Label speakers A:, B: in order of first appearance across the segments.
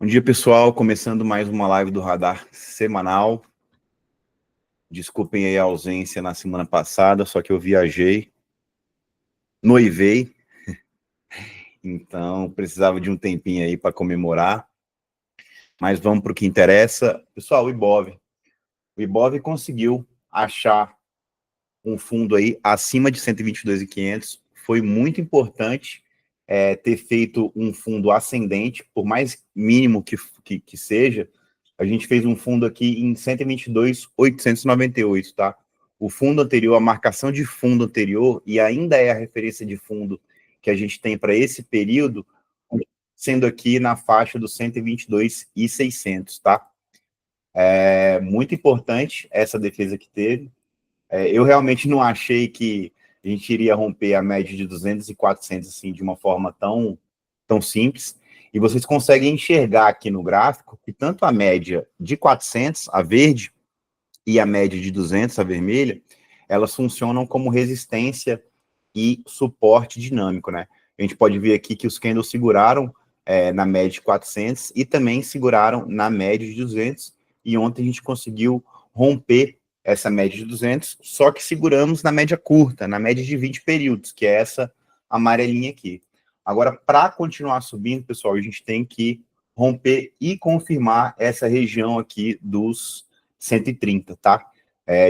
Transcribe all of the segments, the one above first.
A: Bom dia, pessoal. Começando mais uma live do Radar semanal. Desculpem aí a ausência na semana passada, só que eu viajei, noivei, então precisava de um tempinho aí para comemorar. Mas vamos para o que interessa. Pessoal, o Ibov. O Ibov conseguiu achar um fundo aí acima de 122.500. Foi muito importante ter feito um fundo ascendente, por mais mínimo que seja. A gente fez um fundo aqui em 122.898, tá? O fundo anterior, a marcação de fundo anterior, e ainda é a referência de fundo que a gente tem para esse período, sendo aqui na faixa dos 122.600, tá? É muito importante essa defesa que teve. Eu realmente não achei que a gente iria romper a média de 200 e 400 assim, de uma forma tão simples. E vocês conseguem enxergar aqui no gráfico que tanto a média de 400, a verde, e a média de 200, a vermelha, elas funcionam como resistência e suporte dinâmico, né? A gente pode ver aqui que os candles seguraram na média de 400 e também seguraram na média de 200, e ontem a gente conseguiu romper essa média de 200, só que seguramos na média curta, na média de 20 períodos, que é essa amarelinha aqui. Agora, para continuar subindo, pessoal, a gente tem que romper e confirmar essa região aqui dos 130, tá?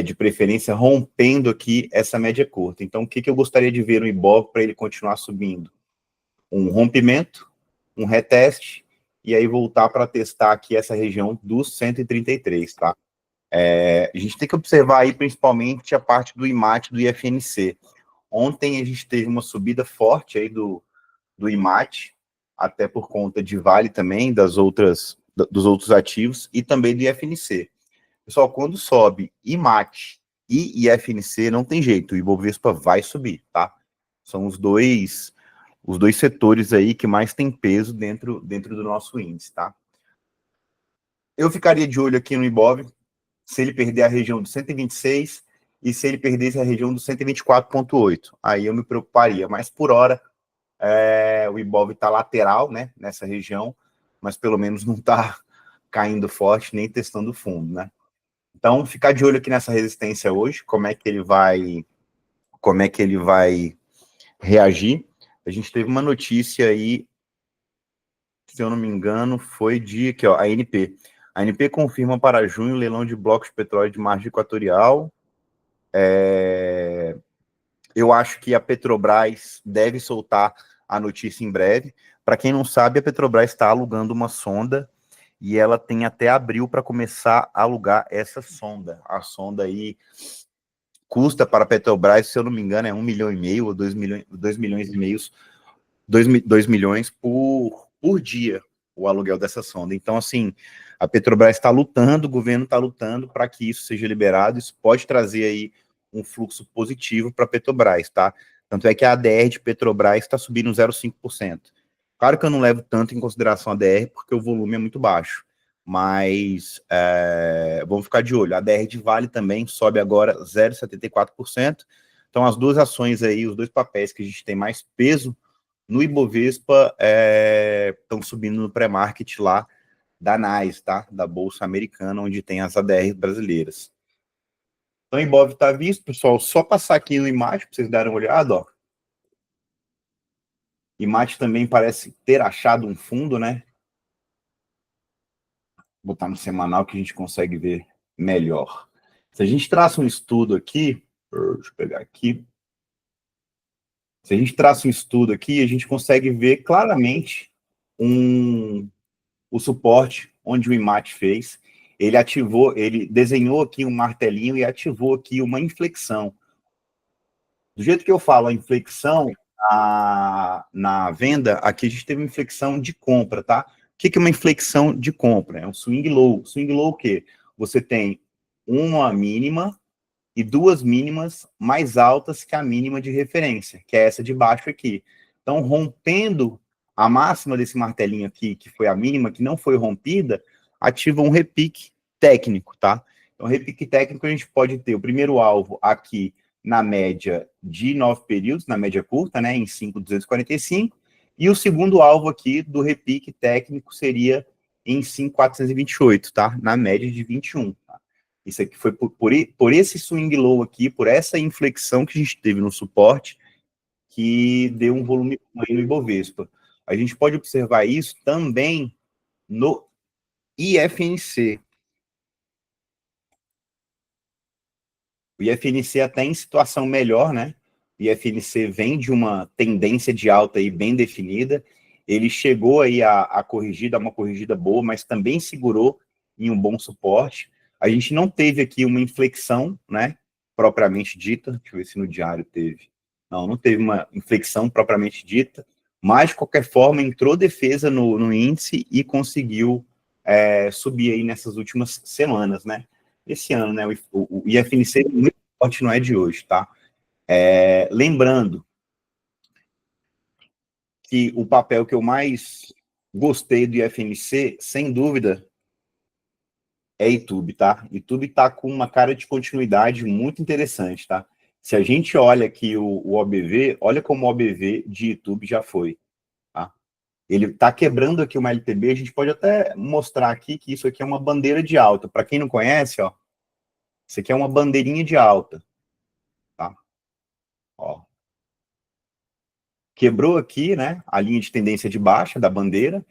A: De preferência rompendo aqui essa média curta. Então, o que eu gostaria de ver no Ibov para ele continuar subindo? Um rompimento, um reteste, e aí voltar para testar aqui essa região dos 133, tá? A gente tem que observar aí principalmente a parte do IMAT do IFNC. Ontem a gente teve uma subida forte aí do IMAT, até por conta de Vale também, dos outros ativos, e também do IFNC. Pessoal, quando sobe IMAT e IFNC, não tem jeito, o Ibovespa vai subir, tá? São os dois setores aí que mais tem peso dentro do nosso índice, tá? Eu ficaria de olho aqui no Ibov, se ele perder a região do 126 e se ele perdesse a região do 124,8. Aí eu me preocuparia, mas por hora o Ibov está lateral, né, nessa região, mas pelo menos não está caindo forte nem testando fundo, né? Então, ficar de olho aqui nessa resistência hoje, como é que ele vai reagir. A gente teve uma notícia aí, se eu não me engano, foi de aqui, ó, a ANP. A ANP confirma para junho leilão de blocos de petróleo de margem equatorial. Eu acho que a Petrobras deve soltar a notícia em breve. Para quem não sabe, a Petrobras está alugando uma sonda e ela tem até abril para começar a alugar essa sonda. A sonda aí custa para a Petrobras, se eu não me engano, é 1,5 milhão ou 2 milhões e meio, 2 milhões por dia o aluguel dessa sonda. Então, assim, a Petrobras está lutando, o governo está lutando para que isso seja liberado. Isso pode trazer aí um fluxo positivo para a Petrobras, tá? Tanto é que a ADR de Petrobras está subindo 0,5%. Claro que eu não levo tanto em consideração a ADR, porque o volume é muito baixo, mas vamos ficar de olho. A ADR de Vale também sobe agora 0,74%. Então, as duas ações aí, os dois papéis que a gente tem mais peso no Ibovespa estão subindo no pré-market lá da NYSE, tá? Da Bolsa Americana, onde tem as ADRs brasileiras. Então, o Ibov está visto, pessoal. Só passar aqui no IMAT para vocês darem uma olhada, ó. IMAT também parece ter achado um fundo, né? Vou botar no semanal que a gente consegue ver melhor. Se a gente traça um estudo aqui, deixa eu pegar aqui. Se a gente traça um estudo aqui, a gente consegue ver claramente o suporte onde o IMAT fez. Ele desenhou aqui um martelinho e ativou aqui uma inflexão. Do jeito que eu falo, a inflexão na venda, aqui a gente teve uma inflexão de compra, tá? O que é uma inflexão de compra? É um swing low. Swing low o quê? Você tem uma mínima e duas mínimas mais altas que a mínima de referência, que é essa de baixo aqui. Então, rompendo a máxima desse martelinho aqui, que foi a mínima, que não foi rompida, ativa um repique técnico, tá? Então, repique técnico a gente pode ter o primeiro alvo aqui na média de 9 períodos, na média curta, né, em 5,245, e o segundo alvo aqui do repique técnico seria em 5.428, tá? Na média de 21, tá? Isso aqui foi por esse swing low aqui, por essa inflexão que a gente teve no suporte, que deu um volume aí no Ibovespa. A gente pode observar isso também no IFNC. O IFNC até em situação melhor, né? O IFNC vem de uma tendência de alta aí bem definida. Ele chegou aí a corrigir, dar uma corrigida boa, mas também segurou em um bom suporte. A gente não teve aqui uma inflexão, né? Propriamente dita. Deixa eu ver se no diário teve. Não teve uma inflexão propriamente dita. Mas, de qualquer forma, entrou defesa no índice e conseguiu subir aí nessas últimas semanas, né? Esse ano, né? O IFNC é muito forte, não é de hoje, tá? Lembrando que o papel que eu mais gostei do IFNC, sem dúvida, é YouTube, tá? YouTube tá com uma cara de continuidade muito interessante, tá? Se a gente olha aqui o OBV, olha como o OBV de YouTube já foi, tá? Ele tá quebrando aqui uma LTB, a gente pode até mostrar aqui que isso aqui é uma bandeira de alta. Para quem não conhece, ó, isso aqui é uma bandeirinha de alta, tá? Ó, quebrou aqui, né, a linha de tendência de baixa da bandeira,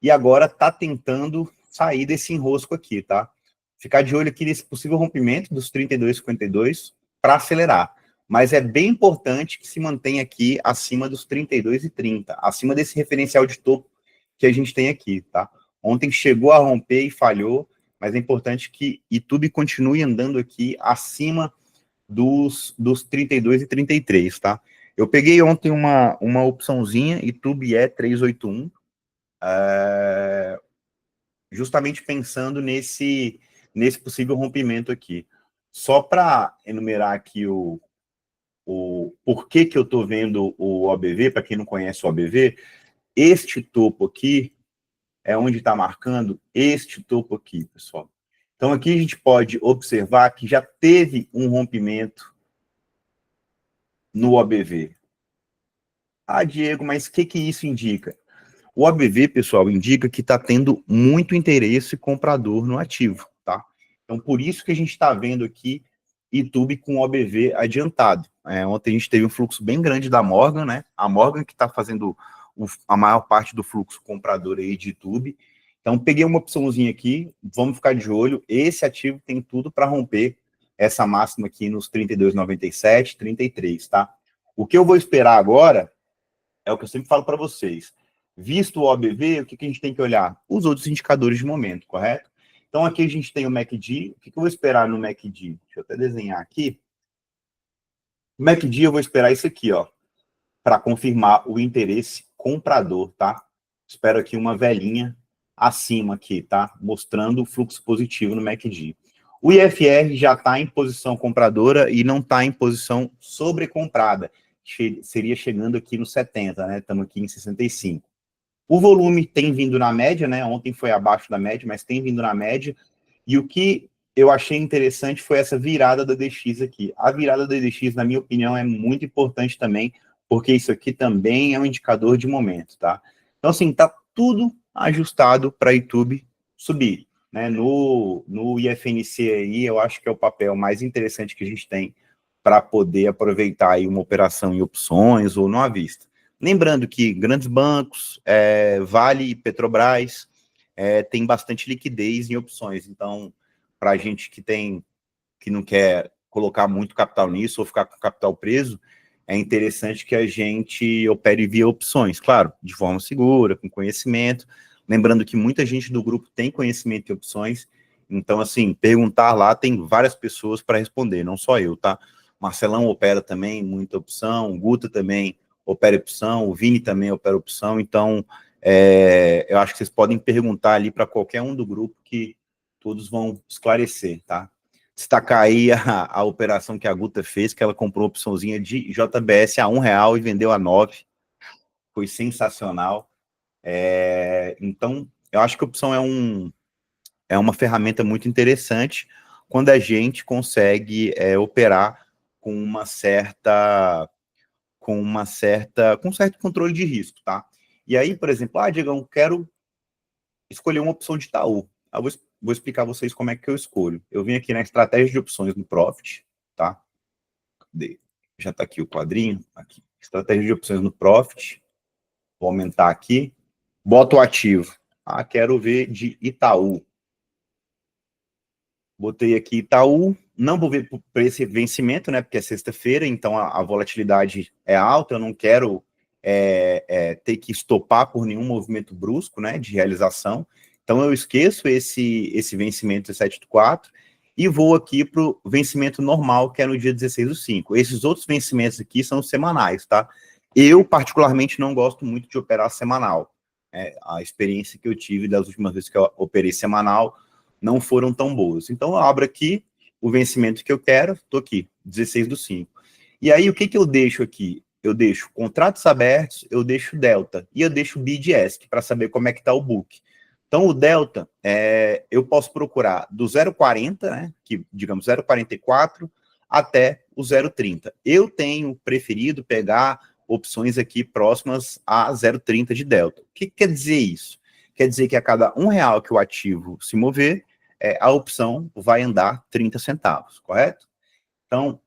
A: e agora está tentando sair desse enrosco aqui, tá? Ficar de olho aqui nesse possível rompimento dos 32,52 para acelerar. Mas é bem importante que se mantenha aqui acima dos 32,30, acima desse referencial de topo que a gente tem aqui, tá? Ontem chegou a romper e falhou, mas é importante que YouTube continue andando aqui acima dos 32 e 33, tá? Eu peguei ontem uma opçãozinha, YouTube E381, justamente pensando nesse possível rompimento aqui. Só para enumerar aqui o porquê que eu estou vendo o OBV, para quem não conhece o OBV, este topo aqui é onde está marcando este topo aqui, pessoal. Então aqui a gente pode observar que já teve um rompimento no OBV. Ah, Diego, mas o que isso indica? O OBV, pessoal, indica que está tendo muito interesse comprador no ativo, tá? Então, por isso que a gente está vendo aqui YouTube com o OBV adiantado. Ontem a gente teve um fluxo bem grande da Morgan, né? A Morgan que está fazendo a maior parte do fluxo comprador aí de YouTube. Então, peguei uma opçãozinha aqui, vamos ficar de olho. Esse ativo tem tudo para romper essa máxima aqui nos 32,97, 33, tá? O que eu vou esperar agora é o que eu sempre falo para vocês. Visto o OBV, o que a gente tem que olhar? Os outros indicadores de momento, correto? Então, aqui a gente tem o MACD. O que eu vou esperar no MACD? Deixa eu até desenhar aqui. No MACD, eu vou esperar isso aqui, ó, para confirmar o interesse comprador, tá? Espero aqui uma velhinha acima aqui, tá? Mostrando o fluxo positivo no MACD. O IFR já está em posição compradora e não está em posição sobrecomprada. Seria chegando aqui no 70, né? Estamos aqui em 65. O volume tem vindo na média, né? Ontem foi abaixo da média, mas tem vindo na média. E o que eu achei interessante foi essa virada da DX aqui. A virada da DX, na minha opinião, é muito importante também, porque isso aqui também é um indicador de momento, tá? Então, assim, tá tudo ajustado para YouTube subir, né? No IFNC aí, eu acho que é o papel mais interessante que a gente tem para poder aproveitar aí uma operação em opções ou no à vista. Lembrando que grandes bancos, Vale e Petrobras, tem bastante liquidez em opções. Então, para a gente que não quer colocar muito capital nisso ou ficar com o capital preso, é interessante que a gente opere via opções, claro, de forma segura, com conhecimento. Lembrando que muita gente do grupo tem conhecimento em opções, então, assim, perguntar lá, tem várias pessoas para responder, não só eu, tá? Marcelão opera também muita opção, o Guta também opera opção, o Vini também opera opção, então eu acho que vocês podem perguntar ali para qualquer um do grupo que todos vão esclarecer, tá? Destacar aí a operação que a Guta fez, que ela comprou opçãozinha de JBS a R$1 e vendeu a 9, foi sensacional. Então, eu acho que a opção é uma ferramenta muito interessante quando a gente consegue operar com um certo controle de risco, tá? E aí, por exemplo, Diegão, quero escolher uma opção de Itaú. Eu vou explicar a vocês como é que eu escolho. Eu vim aqui na estratégia de opções do Profit, tá? Já está aqui o quadrinho. Aqui. Estratégia de opções no Profit. Vou aumentar aqui. Boto o ativo. Ah, quero ver de Itaú. Botei aqui Itaú. Não vou ver para esse vencimento, né? Porque é sexta-feira, então a volatilidade é alta. Eu não quero ter que estopar por nenhum movimento brusco, né? De realização. Então eu esqueço esse vencimento 7/4 e vou aqui para o vencimento normal, que é no dia 16/5. Esses outros vencimentos aqui são semanais, tá? Eu, particularmente, não gosto muito de operar semanal. A experiência que eu tive das últimas vezes que eu operei semanal não foram tão boas. Então, eu abro aqui o vencimento que eu quero, estou aqui, 16/5. E aí, o que eu deixo aqui? Eu deixo contratos abertos, eu deixo delta, e eu deixo bid ask, para saber como é que está o book. Então, o delta, eu posso procurar do 0,40, né, que, digamos, 0,44, até o 0,30. Eu tenho preferido pegar opções aqui próximas a 0,30 de delta. O que quer dizer isso? Quer dizer que a cada R$1 que o ativo se mover, a opção vai andar 30 centavos, correto? Então,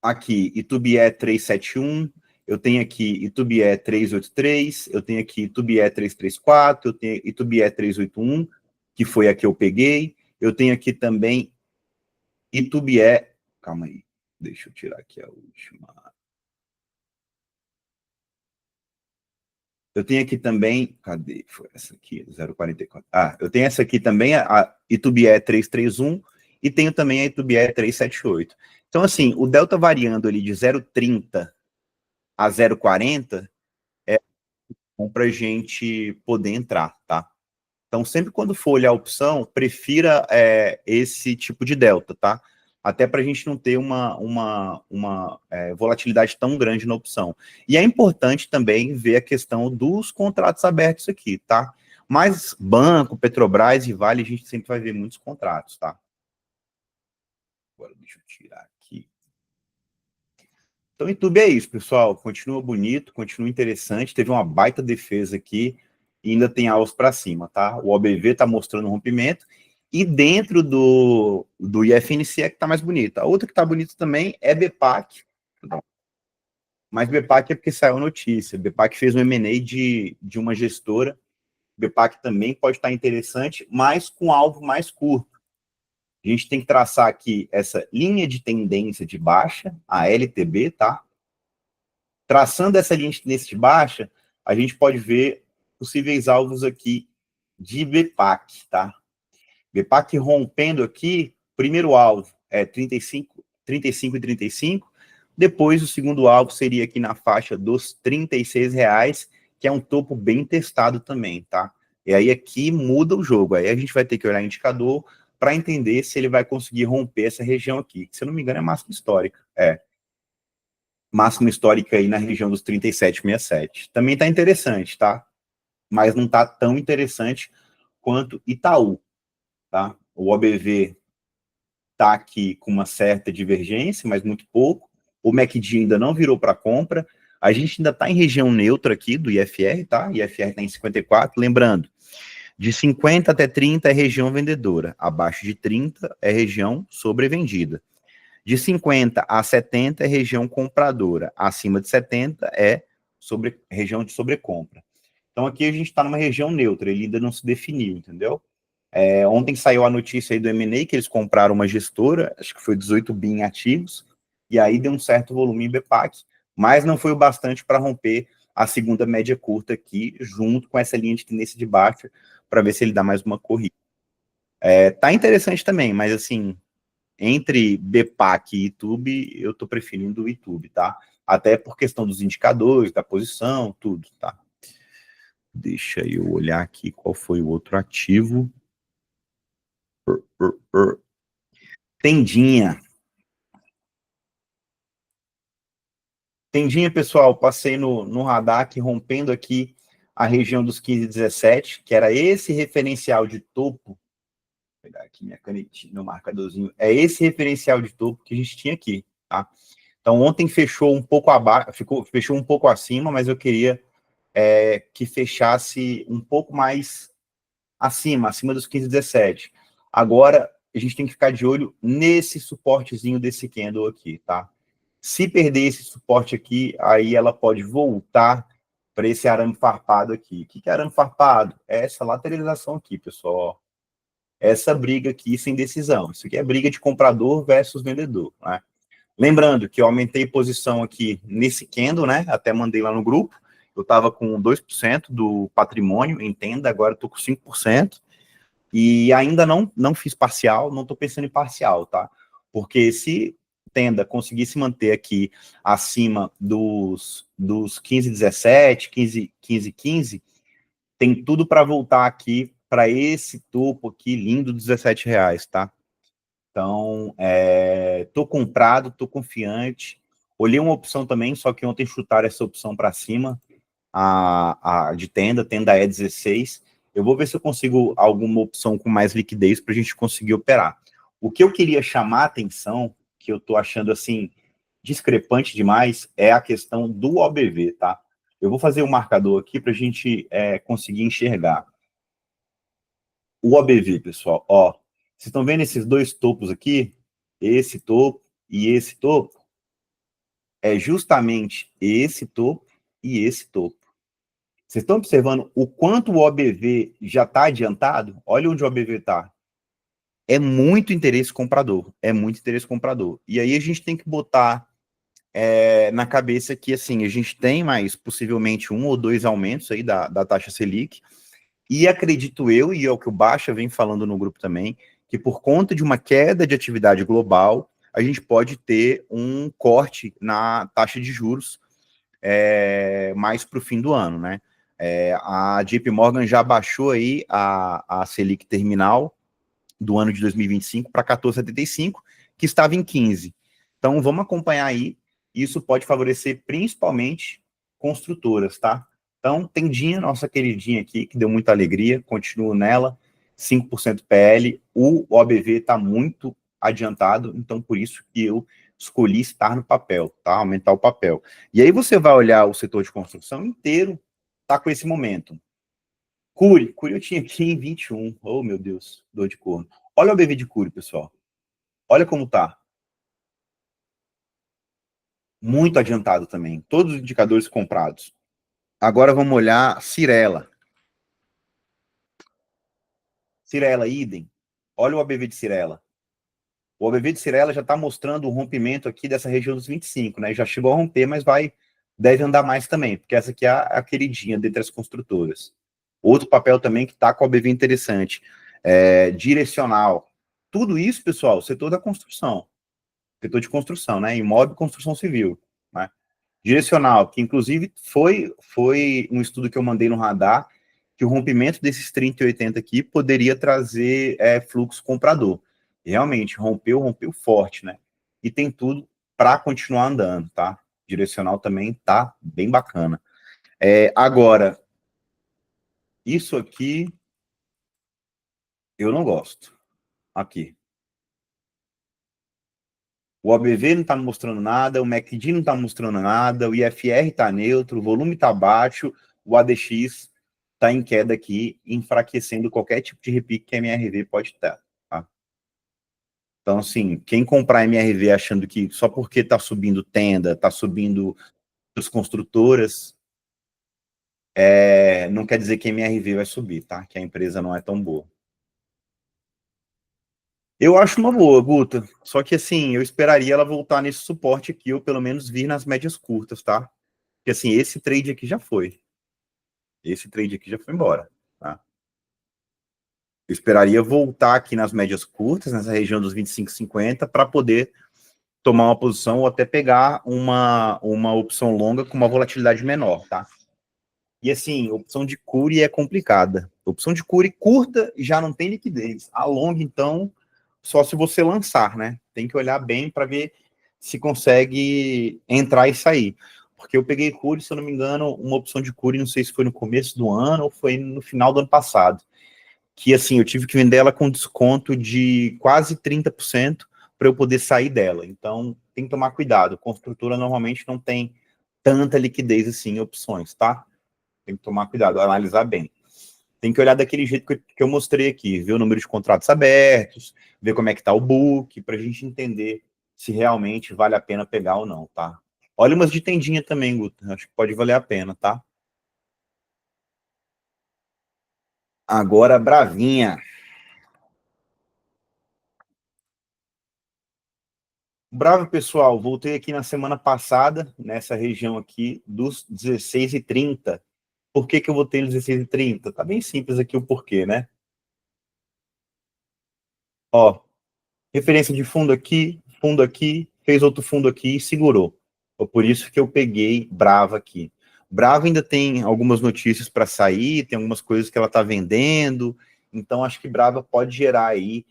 A: aqui, Itubié 371, eu tenho aqui Itubié 383, eu tenho aqui Itubié 334, eu tenho Itubié 381, que foi a que eu peguei, eu tenho aqui também Itubié, calma aí, deixa eu tirar aqui a última. Eu tenho aqui também, cadê? Foi essa aqui, 044. Eu tenho essa aqui também, a Itubié 331, e tenho também a Itubié 378. Então, assim, o delta variando ali de 0,30 a 0,40 é bom para a gente poder entrar, tá? Então, sempre quando for olhar a opção, prefira esse tipo de delta, tá? Até para a gente não ter uma volatilidade tão grande na opção. E é importante também ver a questão dos contratos abertos aqui, tá? Mas banco, Petrobras e Vale, a gente sempre vai ver muitos contratos, tá? Agora deixa eu tirar aqui. Então, YouTube é isso, pessoal. Continua bonito, continua interessante. Teve uma baita defesa aqui e ainda tem alvos para cima, tá? O OBV está mostrando um rompimento. E dentro do IFNC é que está mais bonito. A outra que está bonita também é BPAC. Mas BPAC é porque saiu notícia. BPAC fez um M&A de uma gestora. BPAC também pode estar interessante, mas com alvo mais curto. A gente tem que traçar aqui essa linha de tendência de baixa, a LTB, tá? Traçando essa linha de tendência de baixa, a gente pode ver possíveis alvos aqui de BPAC, tá? BPAC rompendo aqui, primeiro alvo é 35 e 35, depois o segundo alvo seria aqui na faixa dos R$36, que é um topo bem testado também, tá? E aí aqui muda o jogo, aí a gente vai ter que olhar o indicador para entender se ele vai conseguir romper essa região aqui, que se eu não me engano é máxima histórica, máxima histórica aí na região dos 37,67. Também está interessante, tá? Mas não está tão interessante quanto Itaú, tá? O OBV está aqui com uma certa divergência, mas muito pouco. O MACD ainda não virou para compra. A gente ainda está em região neutra aqui do IFR, tá? IFR está em 54. Lembrando, de 50 até 30 é região vendedora. Abaixo de 30 é região sobrevendida. De 50 a 70 é região compradora. Acima de 70 é região de sobrecompra. Então aqui a gente está numa região neutra, ele ainda não se definiu, entendeu? Ontem saiu a notícia aí do M&A que eles compraram uma gestora, acho que foi 18 bi em ativos, e aí deu um certo volume em BPAC, mas não foi o bastante para romper a segunda média curta aqui, junto com essa linha de tendência de baixa, para ver se ele dá mais uma corrida. Tá interessante também, mas assim, entre BPAC e YouTube, eu estou preferindo o YouTube, tá? Até por questão dos indicadores, da posição, tudo, tá? Deixa eu olhar aqui qual foi o outro ativo. Tendinha. Tendinha, pessoal, passei no radar aqui, rompendo aqui a região dos 15,17, que era esse referencial de topo. Vou pegar aqui minha canetinha, meu marcadorzinho. É esse referencial de topo que a gente tinha aqui, tá? Então, ontem fechou um pouco abaixo, fechou um pouco acima, mas eu queria que fechasse um pouco mais acima dos 15,17. Agora, a gente tem que ficar de olho nesse suportezinho desse candle aqui, tá? Se perder esse suporte aqui, aí ela pode voltar para esse arame farpado aqui. O que é arame farpado? É essa lateralização aqui, pessoal. Essa briga aqui sem decisão. Isso aqui é briga de comprador versus vendedor, né? Lembrando que eu aumentei posição aqui nesse candle, né? Até mandei lá no grupo. Eu estava com 2% do patrimônio, entenda, agora estou com 5%. E ainda não fiz parcial, não estou pensando em parcial, tá? Porque se tenda conseguir se manter aqui acima dos 15,17, 15,15, tem tudo para voltar aqui para esse topo aqui lindo dos R$17, tá? Então, tô comprado, tô confiante. Olhei uma opção também, só que ontem chutaram essa opção para cima, a de tenda E16. Eu vou ver se eu consigo alguma opção com mais liquidez para a gente conseguir operar. O que eu queria chamar a atenção, que eu tô achando assim, discrepante demais, é a questão do OBV, tá? Eu vou fazer um marcador aqui para a gente conseguir enxergar. O OBV, pessoal, ó, vocês estão vendo esses dois topos aqui? Esse topo e esse topo? É justamente esse topo e esse topo. Vocês estão observando o quanto o OBV já está adiantado? Olha onde o OBV está. É muito interesse comprador. É muito interesse comprador. E aí a gente tem que botar na cabeça que, assim, a gente tem mais, possivelmente, 1 ou 2 aumentos aí da taxa Selic. E acredito eu, e é o que o Baixa vem falando no grupo também, que por conta de uma queda de atividade global, a gente pode ter um corte na taxa de juros mais para o fim do ano, né? A JP Morgan já baixou aí a Selic terminal do ano de 2025 para 14,75, que estava em 15. Então, vamos acompanhar aí. Isso pode favorecer principalmente construtoras, tá? Então, tendinha, nossa queridinha aqui, que deu muita alegria, continuo nela, 5% PL. O OBV está muito adiantado, então por isso que eu escolhi estar no papel, tá? Aumentar o papel. E aí você vai olhar o setor de construção inteiro, tá com esse momento. Cury eu tinha aqui em 21. Oh, meu Deus, dor de corno. Olha o OBV de Cury, pessoal. Olha como tá. Muito adiantado também. Todos os indicadores comprados. Agora vamos olhar Cirela. Cirela, idem. Olha o ABV de Cirela. O ABV de Cirela já está mostrando o rompimento aqui dessa região dos 25, né? Já chegou a romper, mas deve andar mais também, porque essa aqui é a queridinha dentre as construtoras. Outro papel também que está com o ABV interessante. Direcional. Tudo isso, pessoal, setor da construção. Setor de construção, né? Imóvel e construção civil, né? Direcional, que inclusive foi um estudo que eu mandei no radar, que o rompimento desses 30 e 80 aqui poderia trazer fluxo comprador. E realmente, rompeu forte, né? E tem tudo para continuar andando, tá? Direcional também tá bem bacana. Agora, isso aqui eu não gosto. Aqui. O OBV não está mostrando nada, o MACD não está mostrando nada, o IFR está neutro, o volume está baixo, o ADX está em queda aqui, enfraquecendo qualquer tipo de repique que a MRV pode ter. Tá? Então, assim, quem comprar MRV achando que só porque está subindo tenda, está subindo as construtoras, não quer dizer que a MRV vai subir, tá? Que a empresa não é tão boa. Eu acho uma boa, Guta. Só que, assim, eu esperaria ela voltar nesse suporte aqui, ou pelo menos vir nas médias curtas, tá? Porque, assim, esse trade aqui já foi. Esse trade aqui já foi embora, tá? Eu esperaria voltar aqui nas médias curtas, nessa região dos 25,50, para poder tomar uma posição ou até pegar uma opção longa com uma volatilidade menor, tá? E, assim, opção de Cury é complicada. Opção de Cury curta já não tem liquidez. A longa, então, só se você lançar, né? Tem que olhar bem para ver se consegue entrar e sair. Porque eu peguei Cury, se eu não me engano, uma opção de Cury, não sei se foi no começo do ano ou foi no final do ano passado, que, assim, eu tive que vender ela com desconto de quase 30% para eu poder sair dela. Então, tem que tomar cuidado. Construtora normalmente não tem tanta liquidez assim em opções, tá? tem que tomar cuidado, analisar bem. Tem que olhar daquele jeito que eu mostrei aqui, ver o número de contratos abertos, ver como é que está o book, para a gente entender se realmente vale a pena pegar ou não, tá? Olha umas de tendinha também, Guto, acho que pode valer a pena, tá? Agora, Bravinha. Bravo, pessoal, voltei aqui na semana passada, nessa região aqui, dos 16,30. Por que eu voltei nos 16,30? Tá bem simples aqui o porquê, né? Ó, referência de fundo aqui, fez outro fundo aqui e segurou. Foi por isso que eu peguei Brava aqui. Brava ainda tem algumas notícias para sair, tem algumas coisas que ela está vendendo, então acho que Brava pode gerar aí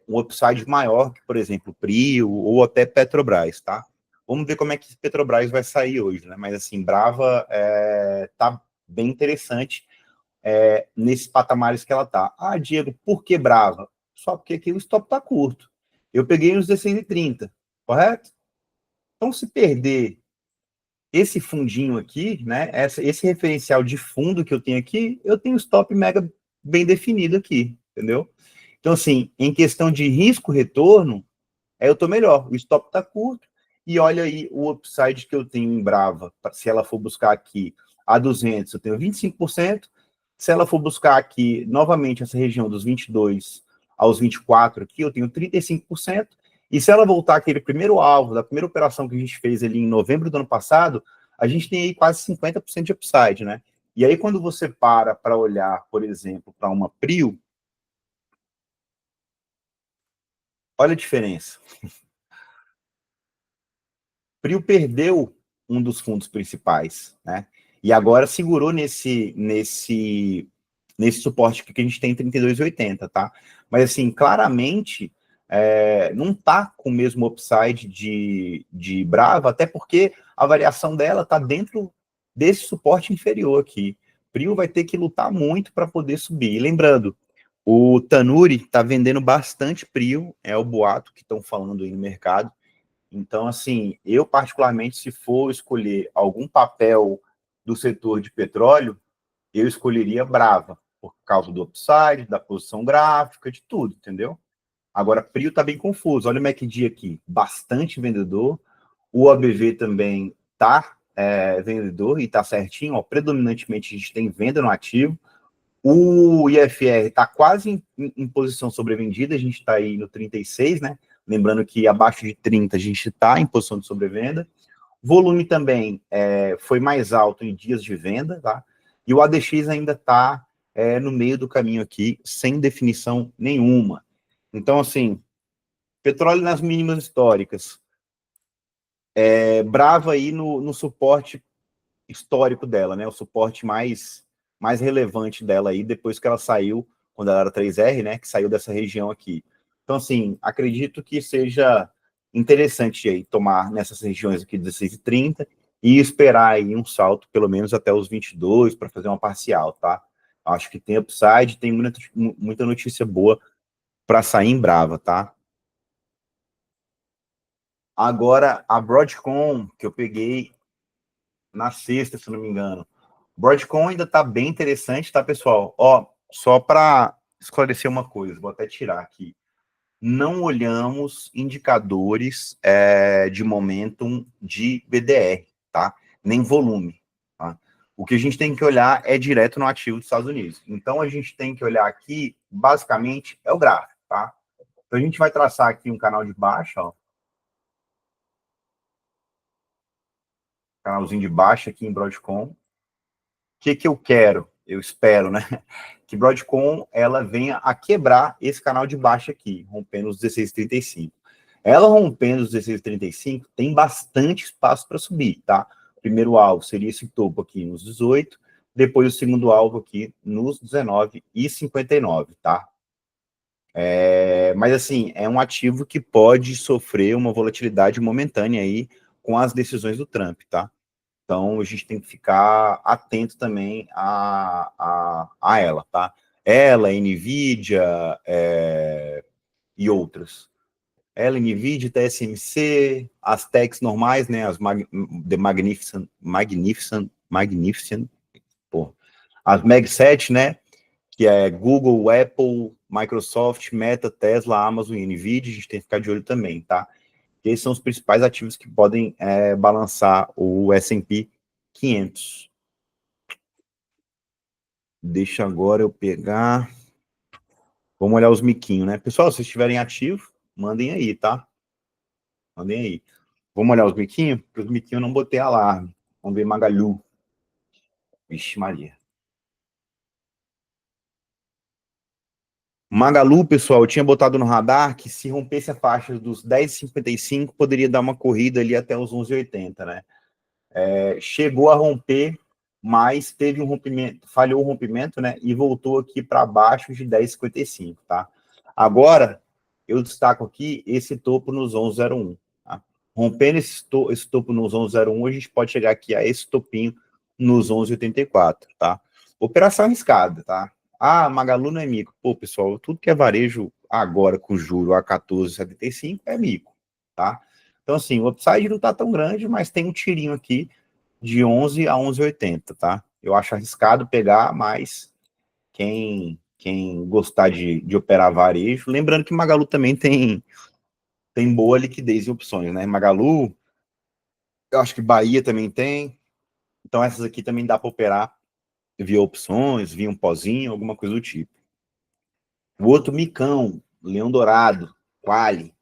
A: um upside maior que, por exemplo, Prio ou até Petrobras, tá? Vamos ver como é que Petrobras vai sair hoje, né? Mas assim, Brava tá bem interessante nesses patamares que ela tá. Ah, Diego, por que Brava? Só porque aqui o stop tá curto. Eu peguei os 16,30, correto? Então, se perder esse fundinho aqui, né, esse referencial de fundo que eu tenho aqui, eu tenho stop mega bem definido aqui, entendeu? Então, assim, em questão de risco-retorno, eu tô melhor. O stop tá curto e olha aí o upside que eu tenho em Brava. Se ela for buscar aqui a 200, eu tenho 25%. Se ela for buscar aqui novamente essa região dos 22 aos 24 aqui, eu tenho 35%. E se ela voltar aquele primeiro alvo da primeira operação que a gente fez ali em novembro do ano passado, a gente tem aí quase 50% de upside, né? E aí quando você para olhar, por exemplo, para uma Prio, olha a diferença. Prio perdeu um dos fundos principais, né? E agora segurou nesse suporte que a gente tem em 32,80, tá? Mas assim, claramente não tá com o mesmo upside de Brava, até porque a variação dela tá dentro desse suporte inferior aqui. Prio vai ter que lutar muito para poder subir. E lembrando, o Tanuri está vendendo bastante Prio, é o boato que estão falando aí no mercado. Então, assim, eu particularmente, se for escolher algum papel do setor de petróleo, eu escolheria Brava, por causa do upside, da posição gráfica, de tudo, entendeu? Agora, Prio tá bem confuso. Olha o MACD aqui, bastante vendedor. O ABV também tá vendedor e tá certinho. Ó, predominantemente a gente tem venda no ativo. O IFR está quase em posição sobrevendida, a gente está aí no 36, né? Lembrando que abaixo de 30 a gente está em posição de sobrevenda. Volume também foi mais alto em dias de venda, tá? E o ADX ainda está no meio do caminho aqui, sem definição nenhuma. Então, assim, petróleo nas mínimas históricas. Brava aí no suporte histórico dela, né? O suporte mais relevante dela aí, depois que ela saiu, quando ela era 3R, né? Que saiu dessa região aqui. Então, assim, acredito que seja interessante aí tomar nessas regiões aqui 16 e 30 e esperar aí um salto, pelo menos até os 22, para fazer uma parcial, tá? Acho que tem upside, tem muita notícia boa para sair em Brava, tá? Agora, a Broadcom, que eu peguei na sexta, se não me engano. Broadcom ainda está bem interessante, tá, pessoal? Ó, só para esclarecer uma coisa, vou até tirar aqui. Não olhamos indicadores de momentum de BDR, tá? Nem volume, tá? O que a gente tem que olhar é direto no ativo dos Estados Unidos. Então, a gente tem que olhar aqui, basicamente, é o gráfico, tá? Então, a gente vai traçar aqui um canal de baixa, ó. Canalzinho de baixa aqui em Broadcom. Que eu quero? Eu espero, né? Que Broadcom ela venha a quebrar esse canal de baixa aqui, rompendo os 16,35. Ela rompendo os 16,35 tem bastante espaço para subir, tá? O primeiro alvo seria esse topo aqui nos 18, depois o segundo alvo aqui nos 19,59, tá? Mas assim, é um ativo que pode sofrer uma volatilidade momentânea aí com as decisões do Trump, tá? Então, a gente tem que ficar atento também a ela, tá? Ela, NVIDIA e outras. Ela, NVIDIA, TSMC, as techs normais, né? As The Magnificent, As Mag 7, né, que é Google, Apple, Microsoft, Meta, Tesla, Amazon e Nvidia, a gente tem que ficar de olho também, tá? Esses são os principais ativos que podem balançar o S&P 500. Deixa agora eu pegar... Vamos olhar os miquinhos, né? Pessoal, se vocês estiverem ativos, mandem aí, tá? Mandem aí. Vamos olhar os miquinhos? Porque os miquinhos eu não botei alarme. Vamos ver Magalu. Vixe Maria. Magalu, pessoal, eu tinha botado no radar que se rompesse a faixa dos 10,55, poderia dar uma corrida ali até os 11,80, né? Chegou a romper, mas teve um rompimento, falhou o rompimento, né? E voltou aqui para baixo de 10,55, tá? Agora, eu destaco aqui esse topo nos 11,01, tá? Rompendo esse topo nos 11,01, a gente pode chegar aqui a esse topinho nos 11,84, tá? Operação arriscada, tá? Ah, Magalu não é mico. Pô, pessoal, tudo que é varejo agora com juro a 14,75 é mico, tá? Então, assim, o upside não tá tão grande, mas tem um tirinho aqui de 11 a 11,80, tá? Eu acho arriscado pegar, mas quem gostar de operar varejo, lembrando que Magalu também tem boa liquidez em opções, né? Magalu, eu acho que Bahia também tem, então essas aqui também dá para operar via opções, via um pozinho, alguma coisa do tipo. O outro micão, Leão Dourado, Quali.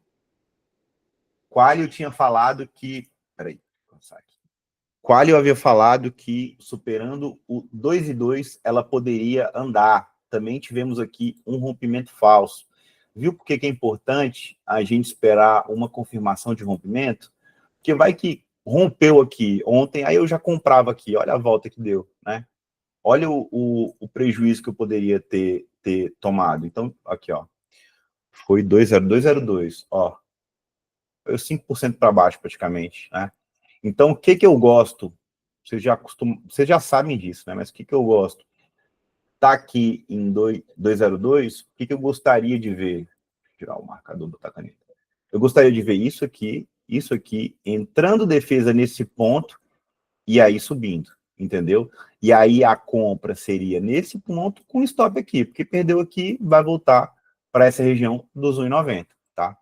A: Quali eu tinha falado que... Peraí, vou passar aqui. Quali eu havia falado que, superando o 2,2, ela poderia andar. Também tivemos aqui um rompimento falso. Viu por que é importante a gente esperar uma confirmação de rompimento? Porque vai que rompeu aqui ontem, aí eu já comprava aqui, olha a volta que deu, né? Olha o prejuízo que eu poderia ter tomado. Então, aqui, ó, foi 2,0202, ó, foi 5% para baixo praticamente, né? Então, o que eu gosto? Vocês já sabem disso, né? Mas o que eu gosto? Tá aqui em 2,02, o que eu gostaria de ver? Vou tirar o marcador, botar a caneta. Eu gostaria de ver isso aqui, entrando defesa nesse ponto e aí subindo, entendeu? E aí a compra seria nesse ponto com stop aqui, porque perdeu aqui, vai voltar para essa região dos 1,90, tá?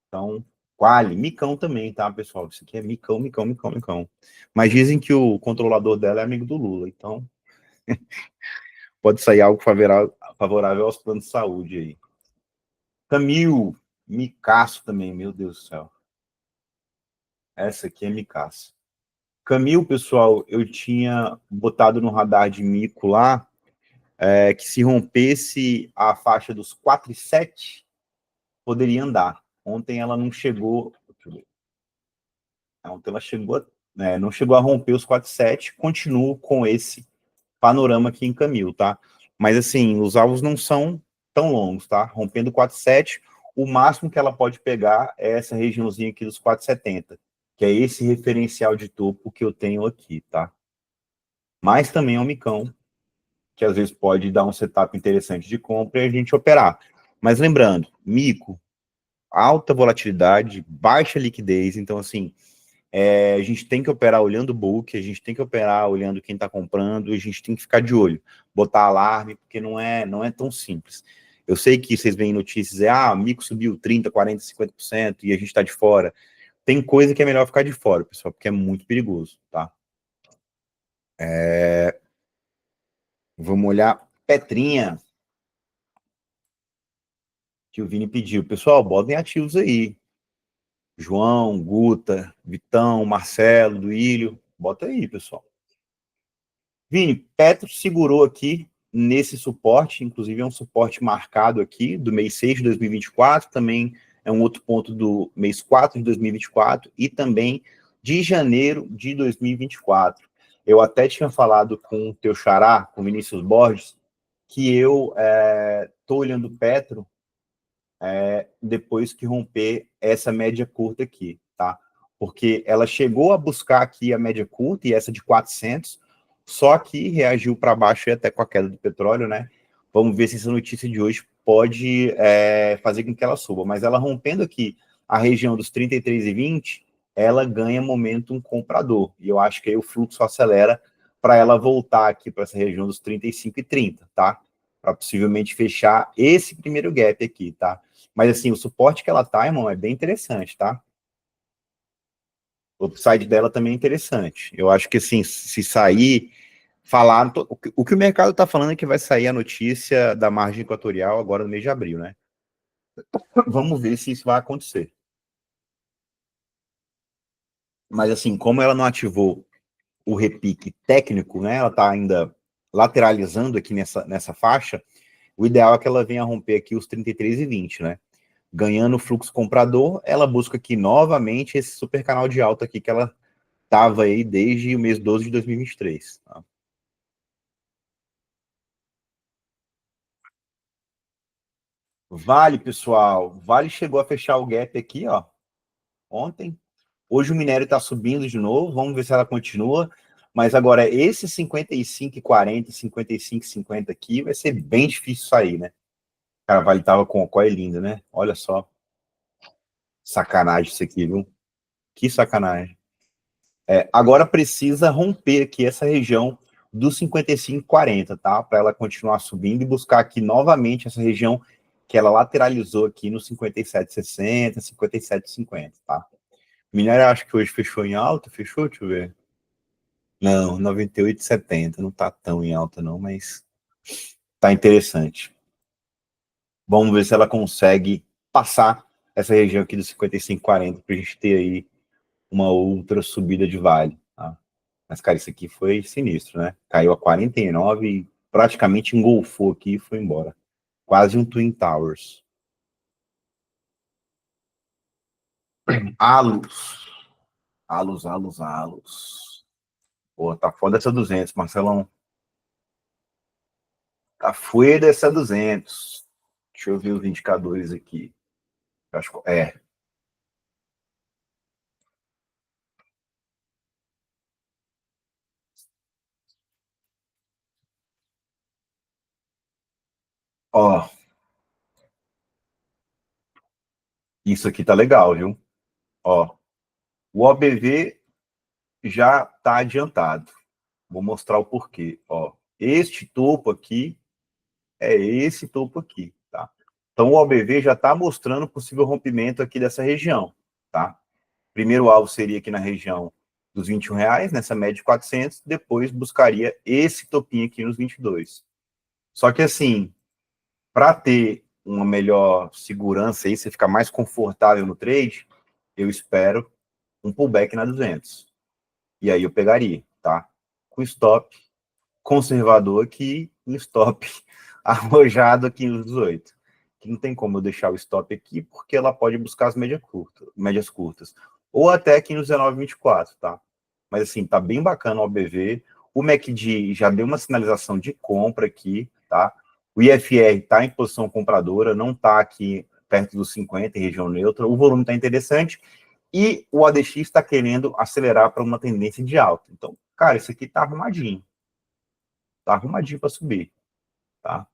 A: Então, Quali, micão também, tá, pessoal? Isso aqui é micão, micão, micão, micão. Mas dizem que o controlador dela é amigo do Lula, então pode sair algo favorável aos planos de saúde aí. Camil, micaço também, meu Deus do céu. Essa aqui é micaço. Camil, pessoal, eu tinha botado no radar de mico lá, que se rompesse a faixa dos 4,7, poderia andar. Ontem ela não chegou... Deixa eu ver. Ontem ela chegou, não chegou a romper os 4,7, continuo com esse panorama aqui em Camil, tá? Mas assim, os alvos não são tão longos, tá? Rompendo 4,7, o máximo que ela pode pegar é essa regiãozinha aqui dos 4,70, que é esse referencial de topo que eu tenho aqui, tá? Mas também é um micão, que às vezes pode dar um setup interessante de compra e a gente operar. Mas lembrando, mico, alta volatilidade, baixa liquidez, então assim, a gente tem que operar olhando o book, a gente tem que operar olhando quem está comprando, a gente tem que ficar de olho, botar alarme, porque não é tão simples. Eu sei que vocês veem notícias, o mico subiu 30%, 40%, 50% e a gente está de fora. Tem coisa que é melhor ficar de fora, pessoal, porque é muito perigoso, tá? Vamos olhar Petrinha, que o Vini pediu. Pessoal, botem ativos aí. João, Guta, Vitão, Marcelo, Duílio, bota aí, pessoal. Vini, Petro segurou aqui nesse suporte, inclusive é um suporte marcado aqui do mês 6 de 2024, também é um outro ponto do mês 4 de 2024 e também de janeiro de 2024. Eu até tinha falado com o teu xará, com o Vinícius Borges, que eu estou olhando Petro depois que romper essa média curta aqui, tá? Porque ela chegou a buscar aqui a média curta e essa de 400, só que reagiu para baixo e até com a queda do petróleo, né? Vamos ver se essa notícia de hoje pode fazer com que ela suba. Mas ela rompendo aqui a região dos 33,20, ela ganha momentum comprador. E eu acho que aí o fluxo acelera para ela voltar aqui para essa região dos 35,30, tá? Para possivelmente fechar esse primeiro gap aqui, tá? Mas assim, o suporte que ela tá, irmão, é bem interessante, tá? O upside dela também é interessante. Eu acho que assim, se sair, falar. O que o mercado está falando é que vai sair a notícia da margem equatorial agora no mês de abril, né? Vamos ver se isso vai acontecer. Mas assim, como ela não ativou o repique técnico, né? Ela está ainda lateralizando aqui nessa faixa. O ideal é que ela venha romper aqui os 33,20, né? Ganhando o fluxo comprador, ela busca aqui novamente esse super canal de alta aqui que ela estava aí desde o mês 12 de 2023. Tá? Vale, pessoal. Vale chegou a fechar o gap aqui, ó, ontem. Hoje o minério está subindo de novo, vamos ver se ela continua. Mas agora, esse 55,40, 55,50 aqui vai ser bem difícil sair, né? Cara, Vale tava com o COI lindo, né? Olha só. Sacanagem isso aqui, viu? Que sacanagem. Agora precisa romper aqui essa região dos 55,40, tá? Para ela continuar subindo e buscar aqui novamente essa região que ela lateralizou aqui no 57,60, 57,50, tá? O minério acho que hoje fechou em alta, fechou? Deixa eu ver. Não, 98,70, não tá tão em alta não, mas tá interessante. Vamos ver se ela consegue passar essa região aqui dos 55,40 para a gente ter aí uma outra subida de Vale, tá? Mas, cara, isso aqui foi sinistro, né? Caiu a 49 e praticamente engolfou aqui e foi embora. Quase um Twin Towers. Alus. Alus, alus, alus. Pô, tá foda essa 200, Marcelão. Tá foda essa 200. Deixa eu ver os indicadores aqui. Acho que Ó, isso aqui tá legal, viu? Ó, o OBV já tá adiantado. Vou mostrar o porquê. Ó, este topo aqui é esse topo aqui, tá? Então o OBV já está mostrando possível rompimento aqui dessa região, tá? Primeiro alvo seria aqui na região dos R$ 21, nessa média de 400, depois buscaria esse topinho aqui nos 22. Só que assim, para ter uma melhor segurança aí, você ficar mais confortável no trade, eu espero um pullback na 200. E aí eu pegaria, tá? Com stop conservador aqui, um stop arrojado aqui nos 18. Que não tem como eu deixar o stop aqui, porque ela pode buscar as médias curtas. Ou até aqui nos 19,24, tá? Mas assim, tá bem bacana o OBV. O MACD já deu uma sinalização de compra aqui, tá? O IFR tá em posição compradora, não tá aqui perto dos 50 em região neutra. O volume tá interessante. E o ADX está querendo acelerar para uma tendência de alta. Então, cara, isso aqui tá arrumadinho. Tá arrumadinho para subir, tá?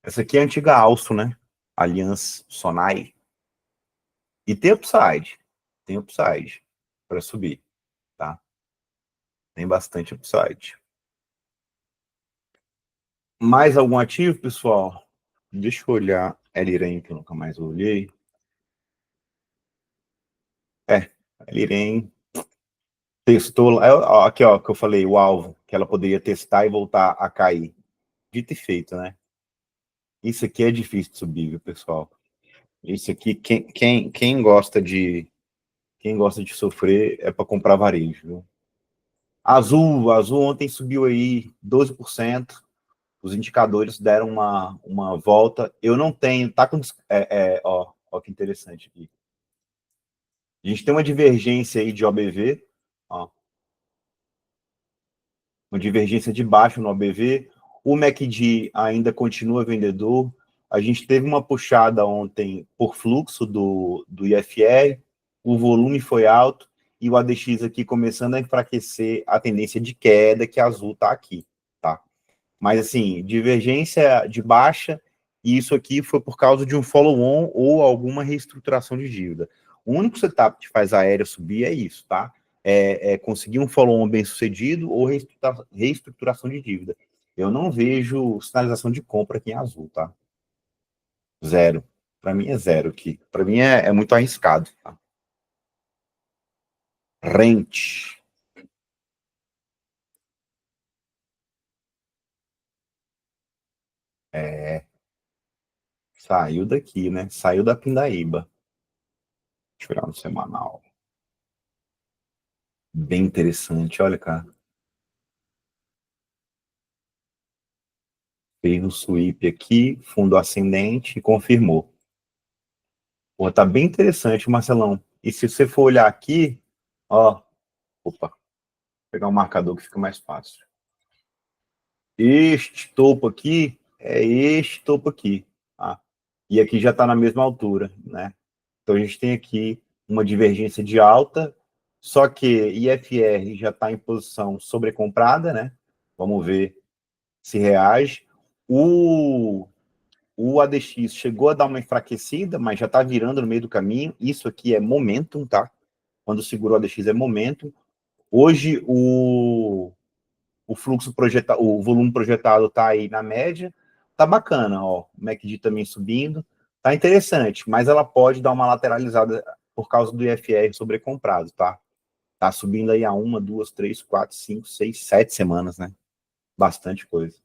A: Essa aqui é a antiga Alço, né? Allianz Sonai. E tem upside para subir, tá? Tem bastante upside. Mais algum ativo, pessoal? Deixa eu olhar Eliren, que eu nunca mais olhei. Eliren testou, aqui ó, que eu falei, o alvo, que ela poderia testar e voltar a cair. Dito e feito, né? Isso aqui é difícil de subir, viu, pessoal? Isso aqui, quem gosta de sofrer é para comprar varejo, viu? Azul ontem subiu aí 12%. Os indicadores deram uma volta. Eu não tenho, tá com ó que interessante aqui. A gente tem uma divergência aí de OBV, ó, uma divergência de baixo no OBV. O MACD ainda continua vendedor. A gente teve uma puxada ontem por fluxo do IFR, o volume foi alto e o ADX aqui começando a enfraquecer a tendência de queda que a Azul está aqui, tá? Mas assim, divergência de baixa, e isso aqui foi por causa de um follow-on ou alguma reestruturação de dívida. O único setup que faz a aérea subir é isso, tá? conseguir um follow-on bem sucedido ou reestruturação de dívida. Eu não vejo sinalização de compra aqui em azul, tá? Zero. Para mim é zero aqui. Para mim é muito arriscado. Tá? Rente. Saiu daqui, né? Saiu da pindaíba. Deixa eu olhar no semanal. Bem interessante, olha, cara. Fez um sweep aqui, fundo ascendente e confirmou. Pô, tá bem interessante, Marcelão. E se você for olhar aqui, ó, opa, vou pegar um marcador que fica mais fácil. Este topo aqui é este topo aqui, tá? E aqui já está na mesma altura, né? Então a gente tem aqui uma divergência de alta, só que IFR já está em posição sobrecomprada, né? Vamos ver se reage. O ADX chegou a dar uma enfraquecida, mas já está virando no meio do caminho. Isso aqui é momentum, tá? Quando segurou o ADX é momentum. Hoje o fluxo projetado, o volume projetado está aí na média, tá bacana, ó, o MACD também subindo, tá interessante, mas ela pode dar uma lateralizada por causa do IFR sobrecomprado, tá? Tá subindo aí a 1, 2, 3, 4, 5, 6, 7 semanas, né? Bastante coisa.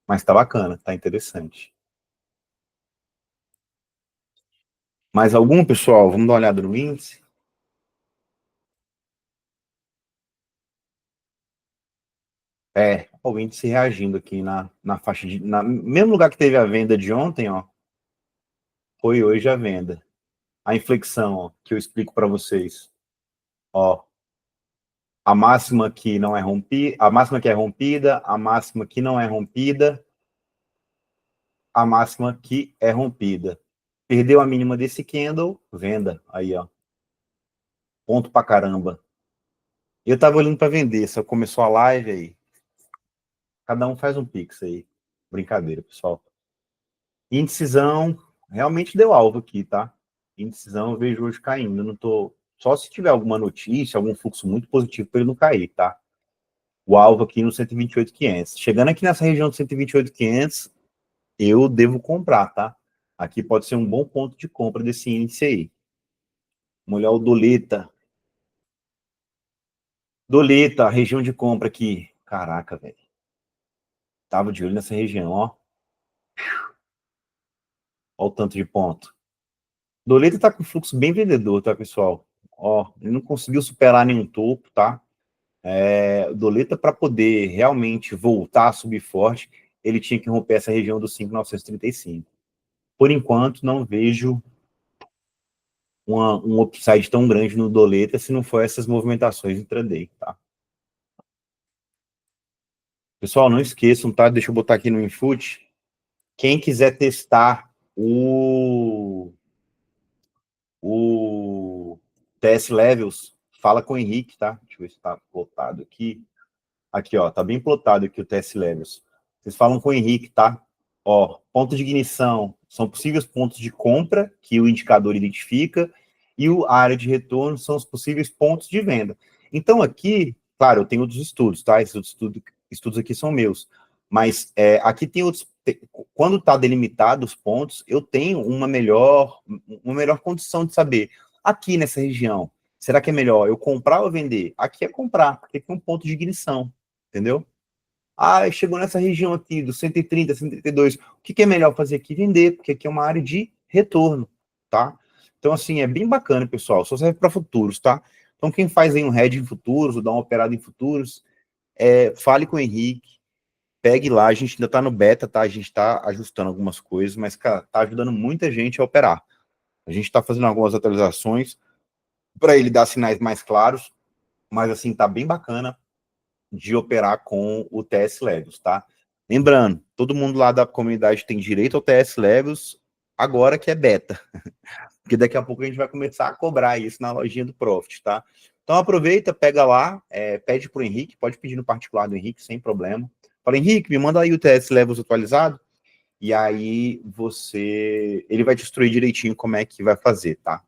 A: Mas tá bacana, tá interessante. Mais algum, pessoal? Vamos dar uma olhada no índice? O índice reagindo aqui na faixa de... mesmo lugar que teve a venda de ontem, ó, foi hoje a venda. A inflexão, ó, que eu explico para vocês. Ó, a máxima que não é rompida, a máxima que é rompida, a máxima que não é rompida, a máxima que é rompida. Perdeu a mínima desse candle, venda. Aí, ó. Ponto pra caramba. Eu tava olhando para vender, só começou a live aí. Cada um faz um pix aí. Brincadeira, pessoal. Indecizão, realmente deu alvo aqui, tá? Indecizão eu vejo hoje caindo. Não tô. Só se tiver alguma notícia, algum fluxo muito positivo para ele não cair, tá? O alvo aqui no 128.500. Chegando aqui nessa região do 128.500, eu devo comprar, tá? Aqui pode ser um bom ponto de compra desse índice aí. Vamos olhar o Doleta. Doleta, região de compra aqui. Caraca, velho. Tava de olho nessa região, ó. Ó o tanto de ponto. Doleta tá com fluxo bem vendedor, tá, pessoal? Ó, ele não conseguiu superar nenhum topo, tá? Doleta, para poder realmente voltar a subir forte, ele tinha que romper essa região dos 5.935. Por enquanto, não vejo um upside tão grande no Doleta se não for essas movimentações intraday, tá? Pessoal, não esqueçam, tá? Deixa eu botar aqui no Infut. Quem quiser testar o TS Levels, fala com o Henrique, tá? Deixa eu ver se tá plotado aqui. Aqui, ó, tá bem plotado aqui o TS Levels. Vocês falam com o Henrique, tá? Ó, ponto de ignição são possíveis pontos de compra que o indicador identifica e a área de retorno são os possíveis pontos de venda. Então aqui, claro, eu tenho outros estudos, tá? Esses estudos aqui são meus, mas aqui tem outros. Quando está delimitado os pontos, eu tenho uma melhor condição de saber aqui nessa região. Será que é melhor eu comprar ou vender? Aqui é comprar, porque aqui é um ponto de ignição, entendeu? Chegou nessa região aqui, do 130, 132. O que é melhor fazer aqui? Vender, porque aqui é uma área de retorno, tá? Então, assim, é bem bacana, pessoal. Só serve para futuros, tá? Então, quem faz aí um hedge em futuros, ou dá uma operada em futuros, fale com o Henrique, pegue lá. A gente ainda tá no beta, tá? A gente tá ajustando algumas coisas, mas, cara, tá ajudando muita gente a operar. A gente tá fazendo algumas atualizações para ele dar sinais mais claros, mas, assim, tá bem bacana de operar com o TS Levels, tá? Lembrando, todo mundo lá da comunidade tem direito ao TS Levels, agora que é beta, porque daqui a pouco a gente vai começar a cobrar isso na lojinha do Profit, tá? Então aproveita, pega lá, pede pro Henrique, pode pedir no particular do Henrique, sem problema. Fala, Henrique, me manda aí o TS Levels atualizado, e aí ele vai te instruir direitinho como é que vai fazer, tá?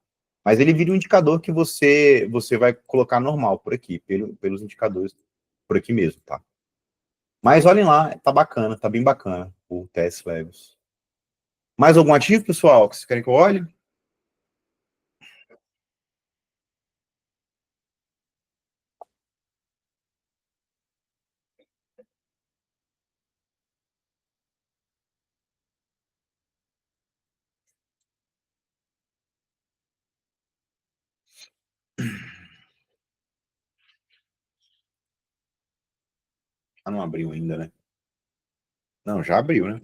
A: Mas ele vira um indicador que você vai colocar normal por aqui, pelos indicadores por aqui mesmo, tá? Mas olhem lá, tá bacana, tá bem bacana o TS Levels. Mais algum ativo, pessoal, que vocês querem que eu olhe? Ah, não abriu ainda, né? Não, já abriu, né?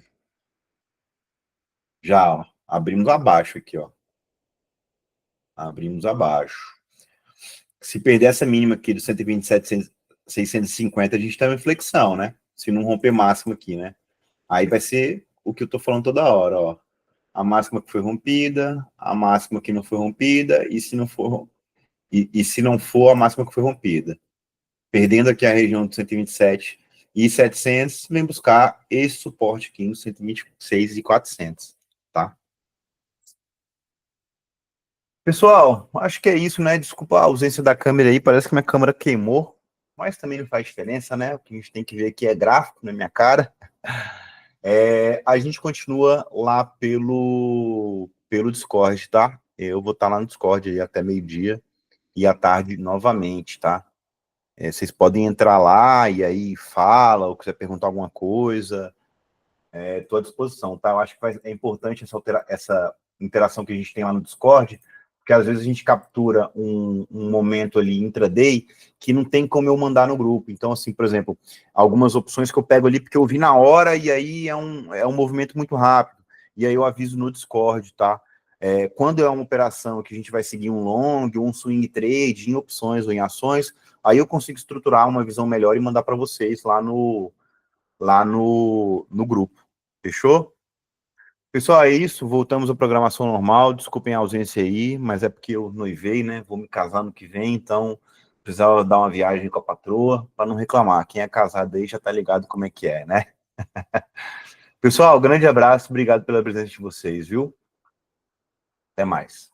A: Já, ó, abrimos abaixo aqui, ó. Abrimos abaixo. Se perder essa mínima aqui do 127,650, a gente tá em flexão, né? Se não romper máximo aqui, né? Aí vai ser o que eu tô falando toda hora, ó. A máxima que foi rompida, a máxima que não foi rompida, e se não for a máxima que foi rompida. Perdendo aqui a região de 127,700, vem buscar esse suporte aqui no 126,400, tá? Pessoal, acho que é isso, né? Desculpa a ausência da câmera aí, parece que minha câmera queimou, mas também não faz diferença, né? O que a gente tem que ver aqui é gráfico na minha cara. A gente continua lá pelo Discord, tá? Eu vou estar lá no Discord aí até meio-dia e à tarde novamente, tá? Vocês podem entrar lá e aí fala, ou quiser perguntar alguma coisa, estou à disposição, tá? Eu acho que é importante essa interação que a gente tem lá no Discord, porque às vezes a gente captura um momento ali intraday que não tem como eu mandar no grupo. Então, assim, por exemplo, algumas opções que eu pego ali porque eu vi na hora e aí é um movimento muito rápido. E aí eu aviso no Discord, tá? Quando é uma operação que a gente vai seguir um long, um swing trade, em opções ou em ações, aí eu consigo estruturar uma visão melhor e mandar para vocês lá no grupo. Fechou? Pessoal, é isso. Voltamos à programação normal. Desculpem a ausência aí, mas é porque eu noivei, né? Vou me casar no que vem, então precisava dar uma viagem com a patroa para não reclamar. Quem é casado aí já tá ligado como é que é, né? Pessoal, grande abraço. Obrigado pela presença de vocês, viu? Até mais.